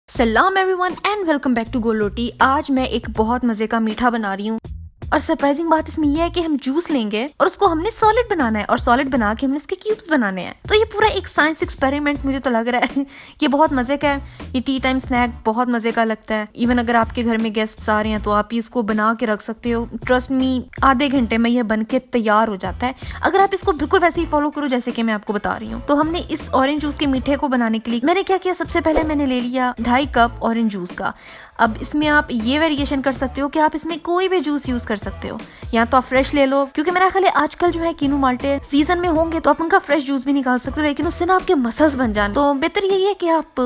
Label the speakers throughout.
Speaker 1: सलाम everyone and welcome back to गोलोटी। आज मैं एक बहुत मजे का मीठा बना रही हूँ और सरप्राइजिंग बात इसमें यह है कि हम जूस लेंगे और उसको हमने सॉलिड बनाना है और सॉलिड बना के हमने इसके क्यूब्स बनाने हैं। तो ये पूरा एक साइंस एक्सपेरिमेंट मुझे तो लग रहा है ये बहुत मजे का है। ये टी टाइम स्नैक बहुत मजे का लगता है। इवन अगर आपके घर में गेस्ट्स आ रहे हैं तो आप इसको बना के रख सकते हो। ट्रस्ट मी, आधे घंटे में ये बन के तैयार हो जाता है अगर आप इसको बिल्कुल वैसे ही फॉलो करो जैसे कि मैं आपको बता रही हूँ। तो हमने इस ऑरेंज जूस के मीठे को बनाने के लिए मैंने क्या किया, सबसे पहले मैंने ले लिया 2.5 कप ऑरेंज जूस का। अब इसमें आप ये वेरिएशन कर सकते हो कि आप इसमें कोई भी जूस यूज कर सकते हो, या तो आप फ्रेश ले लो, क्योंकि मेरा ख्याल है आजकल जो है कीनू माल्टे सीजन में होंगे तो आप उनका फ्रेश जूस भी निकाल सकते हो, लेकिन उससे ना आपके मसल्स बन जाए। तो बेहतर यही है कि आप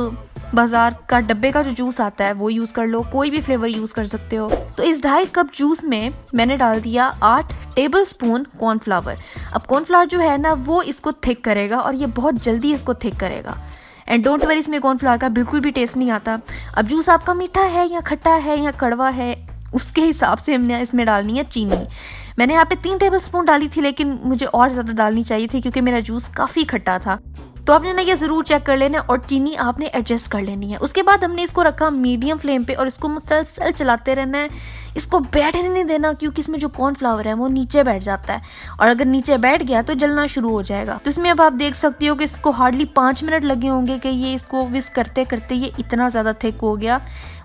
Speaker 1: बाजार का डब्बे का जो जूस आता है वो यूज कर लो, कोई भी फ्लेवर यूज कर सकते हो। तो इस 2.5 कप जूस में मैंने डाल दिया 8 टेबल स्पून कॉर्नफ्लावर। अब कॉर्नफ्लावर जो है ना वो इसको थिक करेगा और ये बहुत जल्दी इसको थिक करेगा। एंड डोंट वरी, इसमें कॉर्नफ्लावर का बिल्कुल भी टेस्ट नहीं आता। अब जूस आपका मीठा है या खट्टा है या कड़वा है उसके हिसाब से हमने इसमें डालनी है चीनी। मैंने यहाँ पे 3 टेबल स्पून डाली थी, लेकिन मुझे और ज़्यादा डालनी चाहिए थी क्योंकि मेरा जूस काफ़ी खट्टा था। तो आपने ना ये ज़रूर चेक कर लेना और चीनी आपने एडजस्ट कर लेनी है। उसके बाद हमने इसको रखा मीडियम फ्लेम पे और इसको मुसलसल चलाते रहना है। इसको बैठने नहीं देना क्योंकि इसमें जो कॉर्नफ्लावर है वो नीचे बैठ जाता है और अगर नीचे बैठ गया तो जलना शुरू हो जाएगा। तो इसमें अब आप देख सकते हो कि इसको हार्डली 5 मिनट लगे होंगे कि ये इसको विस्क करते करते ये इतना ज़्यादा थिक हो गया।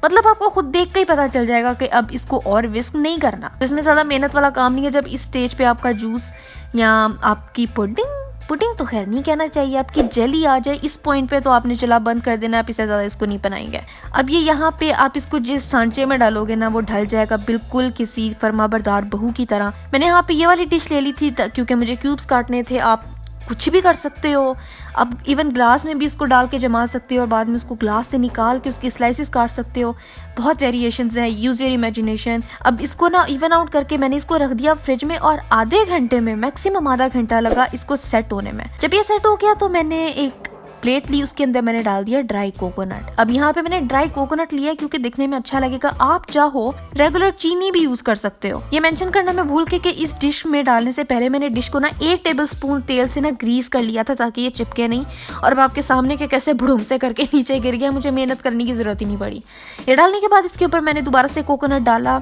Speaker 1: मतलब आपको खुद देख के ही पता चल जाएगा कि अब इसको और विस्क नहीं करना। तो इसमें ज़्यादा मेहनत वाला काम नहीं है। जब इस स्टेज पे आपका जूस या आपकी पुडिंग तो खैर नहीं कहना चाहिए, आपकी जेली आ जाए इस पॉइंट पे तो आपने चला बंद कर देना। आप इससे ज़्यादा इसको नहीं बनाएंगे। अब ये यहाँ पे आप इसको जिस सांचे में डालोगे ना वो ढल जाएगा बिल्कुल किसी फरमाबरदार बहू की तरह। मैंने यहाँ पे ये वाली डिश ले ली थी क्योंकि मुझे क्यूब्स काटने थे। आप कुछ भी कर सकते हो। अब इवन ग्लास में भी इसको डाल के जमा सकते हो और बाद में उसको ग्लास से निकाल के उसकी स्लाइसेस काट सकते हो। बहुत वेरिएशंस हैं, यूज योर इमेजिनेशन। अब इसको ना इवन आउट करके मैंने इसको रख दिया फ्रिज में और आधे घंटे में, मैक्सिमम आधा घंटा लगा इसको सेट होने में। जब ये सेट हो गया तो मैंने एक प्लेट ली, उसके अंदर मैंने डाल दिया ड्राई कोकोनट। अब यहाँ पे मैंने ड्राई कोकोनट लिया क्योंकि दिखने में अच्छा लगेगा। आप चाहो रेगुलर चीनी भी यूज कर सकते हो। ये मेंशन करना मैं भूल के कि इस डिश में डालने से पहले मैंने डिश को ना 1 टेबल स्पून तेल से ना ग्रीस कर लिया था ताकि ये चिपके नहीं। और अब आपके सामने के कैसे भुड़ुम से करके नीचे गिर गया, मुझे मेहनत करने की जरूरत ही नहीं पड़ी। ये डालने के बाद इसके ऊपर मैंने दोबारा से कोकोनट डाला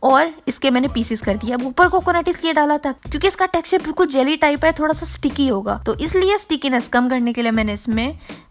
Speaker 1: और इसके मैंने पीसेस कर दिया। अब ऊपर कोकोनट इसलिए डाला था क्योंकि इसका टेक्सचर बिल्कुल जेली टाइप है, थोड़ा सा स्टिकी होगा, तो इसलिए स्टिकीनेस कम करने के लिए मैंने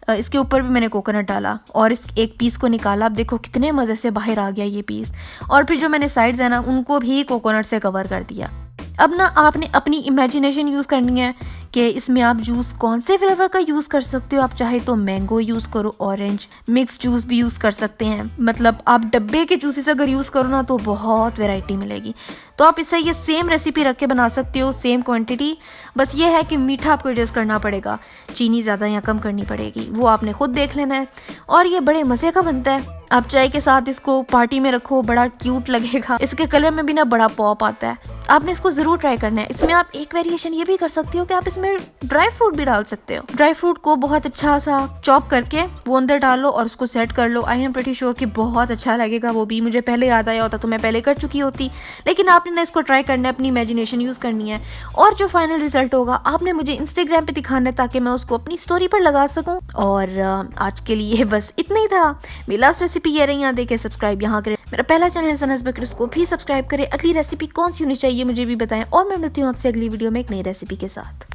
Speaker 1: इसके ऊपर भी मैंने कोकोनट डाला और इस एक पीस को निकाला। अब देखो कितने मज़े से बाहर आ गया ये पीस। और फिर जो मैंने साइड्स है ना उनको भी कोकोनट से कवर कर दिया। अब ना आपने अपनी इमेजिनेशन यूज़ करनी है कि इसमें आप जूस कौन से फ्लेवर का यूज़ कर सकते हो। आप चाहे तो मैंगो यूज़ करो, ऑरेंज, मिक्स जूस भी यूज़ कर सकते हैं। मतलब आप डब्बे के जूसेस अगर यूज़ करो ना तो बहुत वैरायटी मिलेगी। तो आप इससे ये सेम रेसिपी रख के बना सकते हो, सेम क्वांटिटी। बस ये है कि मीठा आपको एडजस्ट करना पड़ेगा, चीनी ज़्यादा या कम करनी पड़ेगी, वो आपने खुद देख लेना है। और ये बड़े मज़े का बनता है। आप चाय के साथ इसको पार्टी में रखो, बड़ा क्यूट लगेगा। इसके कलर में भी ना बड़ा पॉप आता है। आपने इसको जरूर ट्राई करना है। इसमें आप एक वेरिएशन ये भी कर सकते हो कि आप इसमें ड्राई फ्रूट भी डाल सकते हो। ड्राई फ्रूट को बहुत अच्छा सा चॉप करके वो अंदर डालो और उसको सेट कर लो। आई एम प्रीटी श्योर कि बहुत अच्छा लगेगा। वो भी मुझे पहले याद आया होता तो मैं पहले कर चुकी होती, लेकिन आपने ना इसको ट्राई करना है, अपनी इमेजिनेशन यूज करनी है। और जो फाइनल रिजल्ट होगा आपने मुझे इंस्टाग्राम पे दिखाना है ताकि मैं उसको अपनी स्टोरी पर लगा सकूं। और आज के लिए बस इतना ही था। मेरी लास्ट रेसिपी ये रही, यहाँ देखे सब्सक्राइब यहाँ करें। मेरा पहला चैनल है सनस बेकर, उसको भी सब्सक्राइब करें। अगली रेसिपी कौन सी होनी चाहिए मुझे भी बताएं और मैं मिलती हूँ आपसे अगली वीडियो में एक नई रेसिपी के साथ।